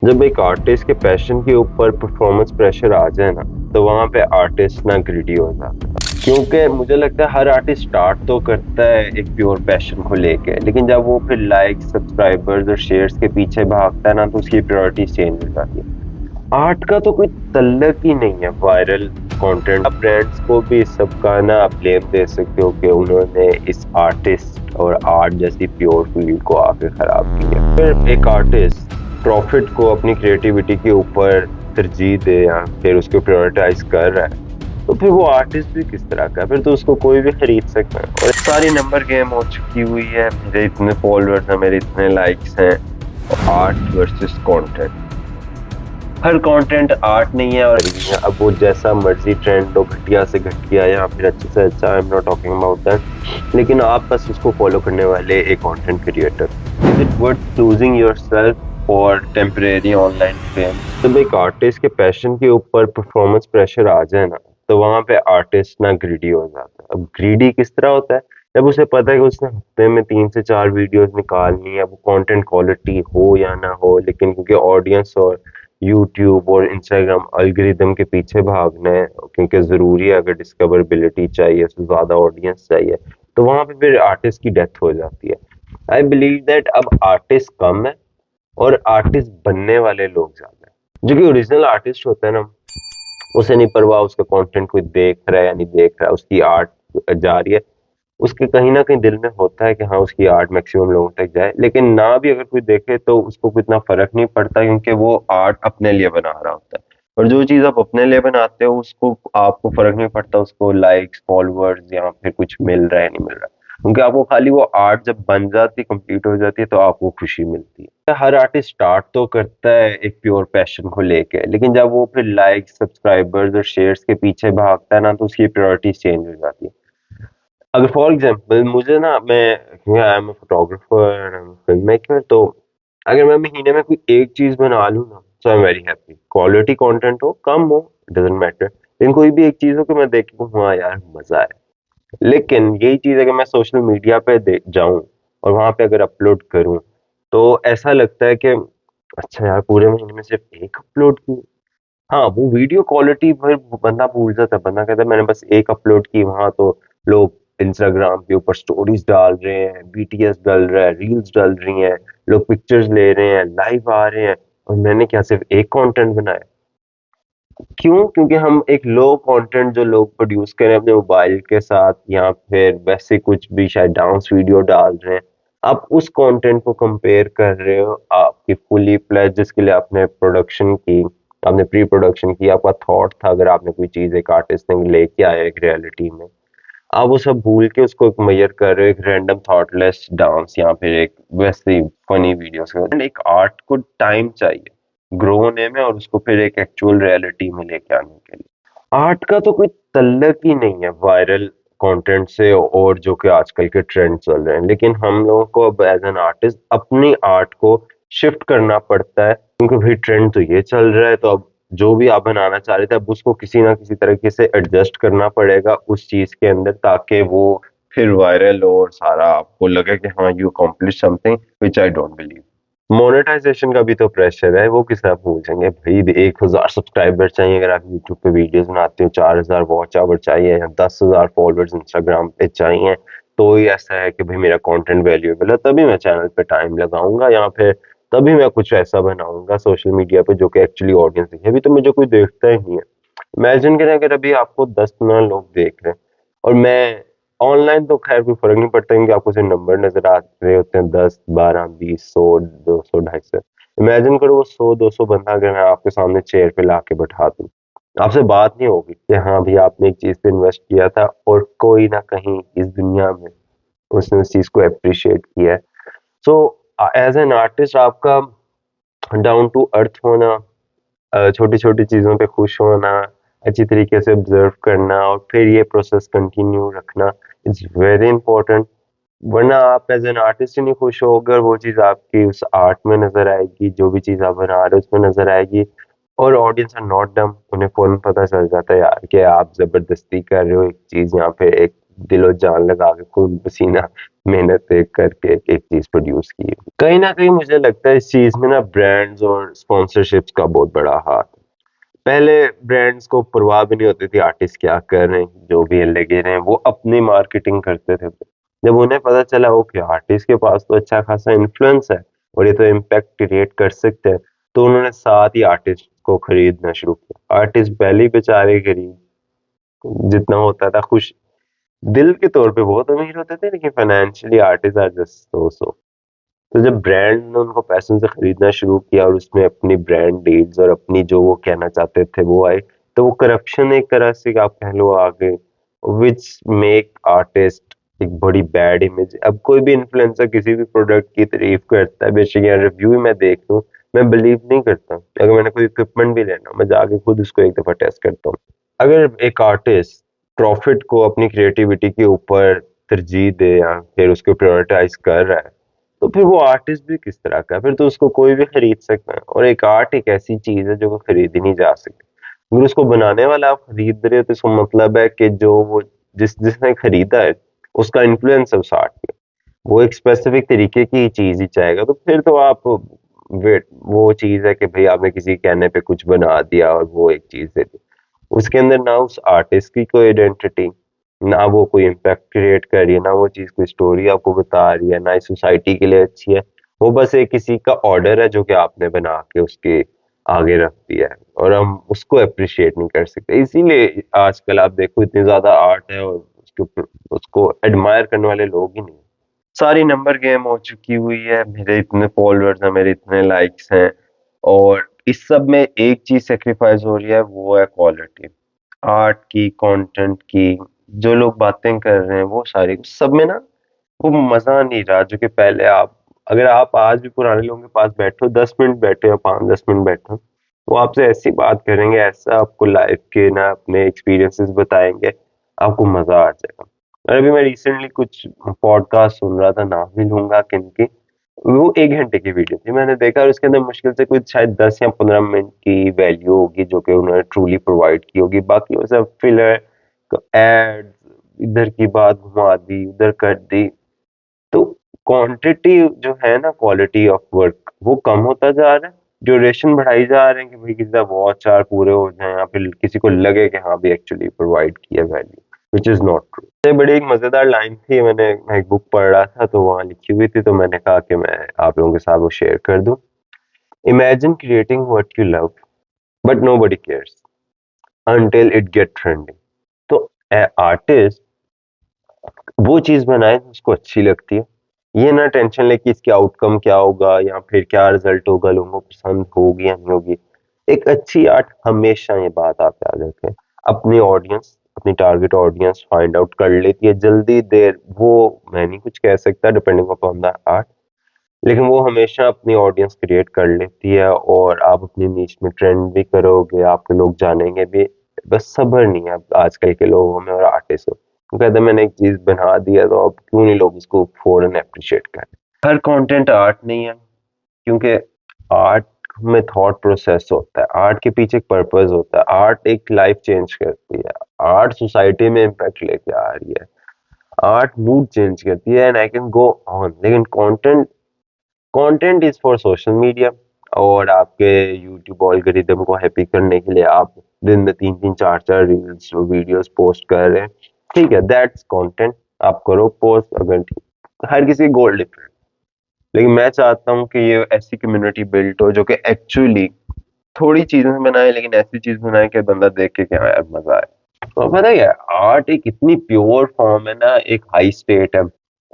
जब एक आर्टिस्ट के पैशन के ऊपर परफॉर्मेंस प्रेशर आ जाए ना, तो वहां पे आर्टिस्ट ना ग्रीडी हो जाता है। क्योंकि मुझे लगता है हर आर्टिस्ट स्टार्ट तो करता है एक प्योर पैशन को लेके, लेकिन जब वो फिर लाइक सब्सक्राइबर्स और शेयर्स के पीछे भागता है ना, तो उसकी प्रायोरिटी चेंज हो जाती है। आर्ट का तो कोई तल्लक ही नहीं है वायरल कंटेंट। आप ब्रांड्स को भी इस सब का ना ब्लेम दे सकते हो कि उन्होंने इस आर्टिस्ट और आर्ट जैसी प्योर फील्ड को आके खराब किया। फिर एक आर्टिस्ट प्रॉफिट को अपनी क्रिएटिविटी के ऊपर तरजीह दे या फिर उसको प्रायोरिटाइज कर रहा है, तो फिर वो आर्टिस्ट भी किस तरह का है? फिर तो उसको कोई भी खरीद सकता है। और सारी नंबर गेम हो चुकी हुई है, मेरे इतने फॉलोअर्स हैं, मेरे इतने लाइक्स हैं। आर्ट वर्सेस कंटेंट, हर कंटेंट आर्ट नहीं है। और अब वो जैसा मर्जी ट्रेंड हो, घटिया से घटिया या फिर अच्छे से अच्छा, I am not talking about that, लेकिन आप बस उसको फॉलो करने वाले एक content creator. Is it worth losing yourself और टेम्परेरी ऑनलाइन फेम? जब एक आर्टिस्ट के पैशन के ऊपर परफॉर्मेंस प्रेशर आ जाए ना, तो वहां पे आर्टिस्ट ना ग्रीडी हो जाता है। अब ग्रीडी किस तरह होता है? जब उसे पता है कि उसने हफ्ते में 3 से 4 वीडियोस निकालनी है, वो कंटेंट क्वालिटी हो या ना हो, लेकिन क्योंकि ऑडियंस और यूट्यूब और इंस्टाग्राम एल्गोरिदम के पीछे भागना है, क्योंकि ज़रूरी है, अगर डिस्कवरेबिलिटी चाहिए तो ज़्यादा ऑडियंस चाहिए, तो वहाँ पे फिर आर्टिस्ट की डेथ हो जाती है। आई बिलीव दैट अब आर्टिस्ट कम है और आर्टिस्ट बनने वाले लोग ज़्यादा है। जो कि ओरिजिनल आर्टिस्ट होता है ना, उसे नहीं परवाह उसका कंटेंट कोई देख रहा है या नहीं देख रहा है, उसकी आर्ट जा रही है। उसके कहीं ना कहीं दिल में होता है कि हाँ, उसकी आर्ट मैक्सिमम लोगों तक जाए, लेकिन ना भी अगर कोई देखे तो उसको कितना फर्क नहीं पड़ता, क्योंकि वो आर्ट अपने लिए बना रहा होता है। और जो चीज आप अपने लिए बनाते हो, उसको आपको फर्क नहीं पड़ता उसको लाइक्स फॉलोअर्स या फिर कुछ मिल रहा है नहीं मिल रहा है, क्योंकि आपको खाली वो आर्ट जब बन जाती कंप्लीट हो जाती है तो आपको खुशी मिलती है। हर आर्टिस्ट स्टार्ट तो करता है एक प्योर पैशन को लेके, लेकिन जब वो फिर लाइक्स सब्सक्राइबर्स और शेयर्स के पीछे भागता है ना, तो उसकी प्रायोरिटी चेंज हो जाती है। अगर फॉर एग्जाम्पल मुझे ना, मैं I am photographer, film maker, तो अगर मैं महीने में कोई एक चीज बना लूँ ना, so I am very happy. Quality content हो कम हो, डजेंट मैटर, लेकिन कोई भी एक चीज हो कि मैं देखूँ हाँ यार मजा आया। लेकिन यही चीज अगर मैं सोशल मीडिया पे जाऊं और वहां पे अगर अपलोड करूं, तो ऐसा लगता है कि अच्छा यार, पूरे महीने में सिर्फ एक अपलोड की। हाँ, वो वीडियो क्वालिटी पर बंदा भूल जाता है, बंदा कहता है मैंने बस एक अपलोड की, वहां तो लोग इंस्टाग्राम के ऊपर स्टोरीज डाल रहे हैं, बीटीएस डाल रहा है, रील्स डाल रही हैं, लोग पिक्चर्स ले रहे हैं, लाइव आ रहे हैं, और मैंने क्या सिर्फ एक कंटेंट बनाया? क्यों? क्योंकि हम एक लो कंटेंट जो लोग प्रोड्यूस करें अपने मोबाइल के साथ, या फिर वैसे कुछ भी शायद डांस वीडियो डाल रहे हैं, आप उस कंटेंट को कंपेयर कर रहे हो आपकी फुली फ्लेज, जिसके लिए आपने प्रोडक्शन की, आपने प्री प्रोडक्शन की, आपका थॉट था, अगर आपने कोई चीज एक आर्टिस्ट ने लेके आया एक रियलिटी में, आप वो सब भूल के उसको एक मैयर कर रहे हो एक रैंडम थॉटलेस डांस या फिर एक वैसी फनी वीडियोस का। एक आर्ट को टाइम चाहिए ग्रो होने में, और उसको फिर एक एक्चुअल रियलिटी में लेके आने के लिए। आर्ट का तो कोई तल्लक ही नहीं है वायरल कंटेंट से, और जो कि आजकल के ट्रेंड चल रहे हैं, लेकिन हम लोगों को अब एज एन आर्टिस्ट अपनी आर्ट को शिफ्ट करना पड़ता है, क्योंकि भाई ट्रेंड तो ये चल रहा है, तो अब जो भी आप बनाना चाह रहे थे, अब उसको किसी ना किसी तरीके से एडजस्ट करना पड़ेगा उस चीज के अंदर, ताकि वो फिर वायरल हो और सारा आपको लगे कि हाँ, you accomplish something which I don't believe. Monetization का भी तो प्रेशर है, वो किस आप पूछेंगे भाई? 1,000 सब्सक्राइबर चाहिए अगर आप यूट्यूब पे वीडियोस बनाते हो, 4,000 वॉच आवर चाहिए, या 10,000 फॉलोअर्स इंस्टाग्राम पे चाहिए, तो ही ऐसा है कि भाई मेरा कंटेंट वैल्यूएबल है, तभी मैं चैनल पे टाइम लगाऊंगा, या फिर तभी मैं कुछ ऐसा बनाऊंगा सोशल मीडिया पे जो कि एक्चुअली ऑडियंस देखे। अभी तो मुझे कोई देखता ही नहीं है। इमेजिन करें अगर अभी आपको 10 मिलियन लोग देख रहे हैं, और मैं ऑनलाइन तो खैर कोई फर्क नहीं पड़ता, क्योंकि आपको सिर्फ नंबर नजर आ रहे होते हैं, 10, 12, 20, 100, 200, 250। इमेजिन करो वो 100, 200 बंदा अगर मैं आपके सामने चेयर पे ला के बैठा दूं, आपसे बात नहीं होगी कि हाँ भैया आपने एक चीज पे इन्वेस्ट किया था, और कोई ना कहीं इस दुनिया में उसने उस चीज को अप्रिशिएट किया है। सो एज एन आर्टिस्ट आपका डाउन टू अर्थ होना, छोटी छोटी चीजों पे खुश होना, अच्छी तरीके से ऑब्जर्व करना, और फिर ये प्रोसेस कंटिन्यू रखना, इट्स वेरी इंपॉर्टेंट। वरना आप एज एन आर्टिस्ट ही नहीं खुश होगे, और वो चीज आपकी उस आर्ट में नजर आएगी, जो भी चीज आप बना रहे हो उसमें नजर आएगी, और ऑडियंस आर नॉट डम, उन्हें फौरन पता चल जाता है यार कि आप जबरदस्ती कर रहे हो एक चीज, यहाँ पे एक दिलो जान लगा के खून पसीना मेहनत एक करके एक चीज प्रोड्यूस की है। कहीं ना कहीं मुझे लगता है इस चीज में ना ब्रांड्स और स्पॉन्सरशिप्स का बहुत बड़ा हाथ है। पहले ब्रांड्स को परवाह भी नहीं होती थी आर्टिस्ट क्या कर रहे हैं, जो भी लगे रहे हैं, वो अपनी मार्केटिंग करते थे। जब उन्हें पता चला ओके आर्टिस्ट के पास तो अच्छा खासा इन्फ्लुएंस है और ये तो इम्पैक्ट क्रिएट कर सकते हैं, तो उन्होंने साथ ही आर्टिस्ट को खरीदना शुरू किया। आर्टिस्ट पहले ही बेचारे गरीब, जितना होता था खुश, दिल के तौर पे बहुत अमीर होते थे, लेकिन financially artist are just so. तो जब ब्रांड ने उनको पैसों से खरीदना शुरू किया और उसमें अपनी ब्रांड डील्स और अपनी जो वो कहना चाहते थे वो आए, तो वो करप्शन एक तरह से आप कह लो आ गए, विच मेक आर्टिस्ट एक बड़ी बैड इमेज। अब कोई भी इन्फ्लुएंसर किसी भी प्रोडक्ट की तारीफ करता है, बेशक यार रिव्यू मैं देख लूं, मैं बिलीव नहीं करता। अगर मैंने कोई इक्विपमेंट भी लेना, मैं जाके खुद उसको एक दफा टेस्ट करता हूँ। अगर एक आर्टिस्ट प्रॉफिट को अपनी क्रिएटिविटी के ऊपर तरजीह दे या फिर उसको प्रायोरिटाइज कर रहा है, तो फिर वो आर्टिस्ट भी किस तरह का है? फिर तो उसको कोई भी खरीद सकता है। और एक आर्ट एक ऐसी चीज है जो वो खरीदी नहीं जा सकती। अगर उसको बनाने वाला आप खरीद रहे हो तो इसका मतलब है कि जो वो जिसने खरीदा है उसका इन्फ्लुएंस है उस आर्ट पे, वो एक स्पेसिफिक तरीके की चीज ही चाहेगा। तो फिर तो आप वेट, वो चीज है कि भाई आपने किसी के कहने पे कुछ बना दिया और वो एक चीज दे दी, उसके अंदर ना उस आर्टिस्ट की कोई आइडेंटिटी, ना वो कोई इम्पैक्ट क्रिएट कर रही है, ना वो चीज कोई स्टोरी आपको बता रही है, ना इस सोसाइटी के लिए अच्छी है। वो बस एक किसी का ऑर्डर है जो कि आपने बना के उसके आगे रख दिया है, और हम उसको अप्रिशिएट नहीं कर सकते। इसीलिए आजकल आप देखो इतनी ज्यादा आर्ट है और उसको एडमायर करने वाले लोग ही नहीं। सारी नंबर गेम हो चुकी हुई है, मेरे इतने फॉलोअर्स हैं, मेरे इतने लाइक्स हैं, और इस सब में एक चीज सेक्रीफाइस हो रही है, वो है क्वालिटी आर्ट की, कंटेंट की। जो लोग बातें कर रहे हैं वो सारी सब में ना वो मजा नहीं रहा जो कि पहले। आप अगर आप आज भी पुराने लोगों के पास बैठो, 10 मिनट बैठे या 5-10 मिनट बैठो, वो आपसे ऐसी बात करेंगे, ऐसा आपको लाइफ के ना अपने एक्सपीरियंसेस बताएंगे, आपको मजा आ जाएगा। और अभी मैं रिसेंटली कुछ पॉडकास्ट सुन रहा था, नाम भी लूंगा किनकी। वो 1 घंटे की वीडियो थी, मैंने देखा, और उसके अंदर मुश्किल से कुछ शायद 10 या 15 मिनट की वैल्यू होगी जो कि उन्होंने ट्रूली प्रोवाइड की होगी। बाकी वो सब फिलर, एड, इधर की बात घुमा दी, उधर कर दी। तो क्वांटिटी जो है ना, क्वालिटी ऑफ वर्क वो कम होता जा रहा है। ड्यूरेशन बढ़ाई जा रहे हैं कि भाई किसी का वॉच आवर पूरे हो जाए या फिर किसी को लगे कि हाँ भी एक्चुअली प्रोवाइड किया value, which is not true. ये बड़ी एक मजेदार लाइन थी, मैं एक बुक पढ़ रहा था तो वहां लिखी हुई थी, तो मैंने कहा कि मैं आप लोगों के साथ वो शेयर कर दूं। Imagine creating what you love but nobody cares until it get trending। तो आर्टिस्ट वो चीज बनाए जो उसको अच्छी लगती है, ये ना टेंशन ले कि इसके आउटकम क्या होगा या फिर क्या रिजल्ट होगा, लोगों को पसंद होगी या नहीं होगी। एक अच्छी आर्ट हमेशा, ये बात आप याद रखें, अपनी ऑडियंस, अपनी टारगेट ऑडियंस फाइंड आउट कर लेती है जल्दी देर। वो मैं नहीं कुछ कह सकता डिपेंडिंग अपॉन द आर्ट, लेकिन वो हमेशा अपनी ऑडियंस क्रिएट कर लेती है, और आप अपनी नीश में ट्रेंड भी करोगे, आपके लोग जानेंगे भी। बस सब्र नहीं है अब आजकल के लोगों में और आर्टिस्ट में। वो कहते हैं मैंने एक चीज बना दिया तो अब क्यों नहीं लोग उसको फौरन अप्रिशिएट करें। हर कंटेंट आर्ट नहीं है, क्योंकि आर्ट में थॉट प्रोसेस होता है, आर्ट के पीछे एक पर्पस होता है, आर्ट एक लाइफ चेंज करती है, आर्ट सोसाइटी में इम्पैक्ट लेके आ रही है, आर्ट मूड चेंज करती है, and I can go on. लेकिन content, content is for social media, और आपके यूट्यूब एल्गोरिदम को हैप्पी करने के लिए आप दिन में 3-3 4-4 रील्स वीडियोस पोस्ट कर रहे हैं। ठीक है, दैट्स कंटेंट, आप करो पोस्ट। अगर हर किसी गोल डिफरेंट, लेकिन मैं चाहता हूँ कि ये ऐसी कम्युनिटी बिल्ड हो जो कि एक्चुअली थोड़ी चीजें बनाए, लेकिन ऐसी चीज बनाए कि बंदा देख के क्या यार मजा आए। तो पता है आर्ट एक इतनी प्योर फॉर्म है ना, एक हाई स्टेट है।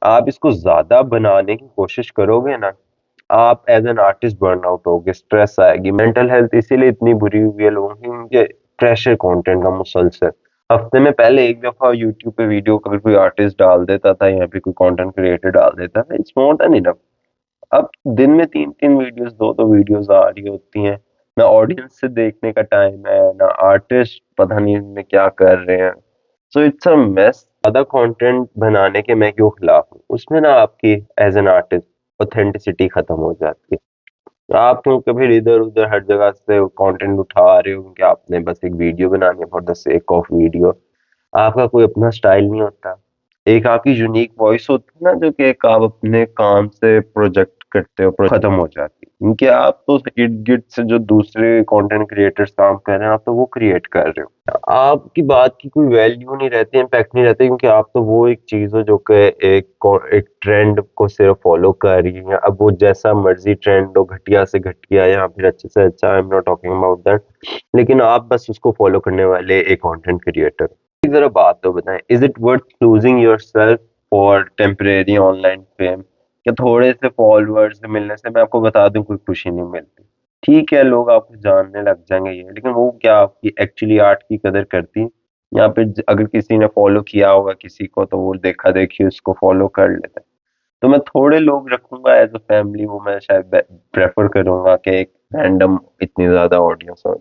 आप इसको ज्यादा बनाने की कोशिश करोगे ना, आप as an artist burn out होगे, स्ट्रेस आएगी, मेंटल हेल्थ इसीलिए इतनी बुरी हुई है लोगों की, उनके प्रेशर कंटेंट का मुसलसल। हफ्ते में पहले एक दफा यूट्यूब पे वीडियो कभी कोई आर्टिस्ट डाल देता था या फिर कोई कंटेंट क्रिएटर डाल देता था, इट्स मोर देन इनफ। अब दिन में 3-3 वीडियोस, 2-2 वीडियोस आ रही होती हैं। ना ऑडियंस से देखने का टाइम है, ना आर्टिस्ट पता नहीं इनमें क्या कर रहे हैं। So it's a mess. ज्यादा कंटेंट बनाने के मैं क्यों खिलाफ हूँ, उसमें ना आपकी एज एन आर्टिस्ट ऑथेंटिसिटी खत्म हो जाती है। आप क्योंकि फिर इधर उधर हर जगह से कंटेंट उठा रहे हो क्योंकि आपने बस एक वीडियो बनानी है for the sake of video, आपका कोई अपना स्टाइल नहीं होता। एक आपकी यूनिक वॉइस होती है ना, जो कि एक आप अपने काम से प्रोजेक्ट करते हो, खत्म हो जाती है, क्योंकि आप तो इर्द गिर्द से जो दूसरे कंटेंट क्रिएटर्स काम कर रहे हैं, आप तो वो क्रिएट कर रहे हो, आपकी बात की कोई वैल्यू नहीं रहती, इम्पैक्ट नहीं रहता, क्योंकि आप तो वो एक चीज हो जो कि एक ट्रेंड को सिर्फ फॉलो कर रही है। अब वो जैसा मर्जी ट्रेंड हो, घटिया से घटिया या फिर अच्छे से अच्छा, I am not talking about that, लेकिन आप बस उसको फॉलो करने वाले एक कंटेंट क्रिएटर। एक जरा बात तो बताएं, is it worth losing your self for temporary online fame? क्या थोड़े से फॉलोअर्स मिलने से, मैं आपको बता दूं, कोई खुशी नहीं मिलती। ठीक है, लोग आपको जानने लग जाएंगे ये, लेकिन वो क्या आपकी एक्चुअली आर्ट की कदर करती? या फिर अगर किसी ने फॉलो किया होगा किसी को, तो वो देखा देखी उसको फॉलो कर लेता है। तो मैं थोड़े लोग रखूंगा एज अ फैमिली, वो मैं शायद प्रेफर करूंगा कि एक रैंडम इतनी ज्यादा ऑडियंस हो।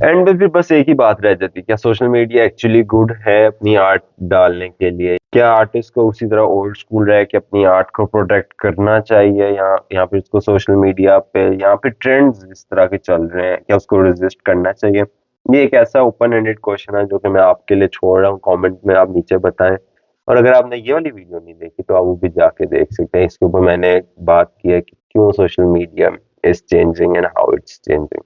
एंड में फिर बस एक ही बात रह जाती है, क्या सोशल मीडिया एक्चुअली गुड है अपनी आर्ट डालने के लिए? क्या आर्टिस्ट को उसी तरह ओल्ड स्कूल रह के अपनी आर्ट को प्रोटेक्ट करना चाहिए, या फिर उसको सोशल मीडिया पे या फिर ट्रेंड्स इस तरह के चल रहे हैं, क्या उसको रेजिस्ट करना चाहिए? ये एक ऐसा ओपन एंडेड क्वेश्चन है जो कि मैं आपके लिए छोड़ रहा हूँ, कमेंट में आप नीचे बताएं। और अगर आपने ये वाली वीडियो नहीं देखी तो आप वो भी जाके देख सकते हैं, इसके ऊपर मैंने बात की है कि क्यों social media is changing and how it's changing.